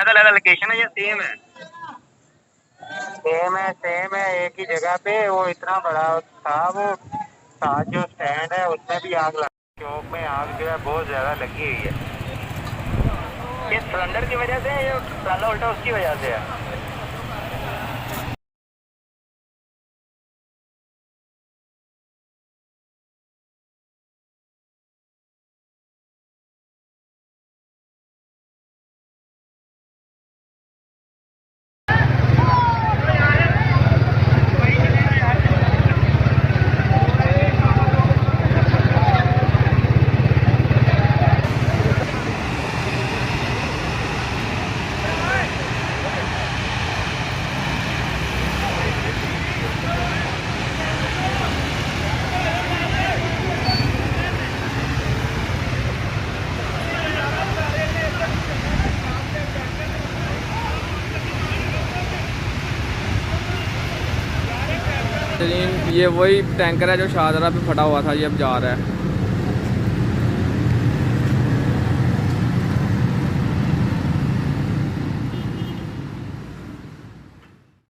अलग लोकेशन है या सेम है? सेम है एक ही जगह पे। वो इतना बड़ा था, वो साथ जो स्टैंड है उसमें भी आग लग, शॉप में आग जो है बहुत ज्यादा लगी हुई है। ये सिलेंडर की वजह से है या डाला उल्टा उसकी वजह से है? ये वही टैंकर है जो शाहदरा पे फटा हुआ था, ये अब जा रहा है।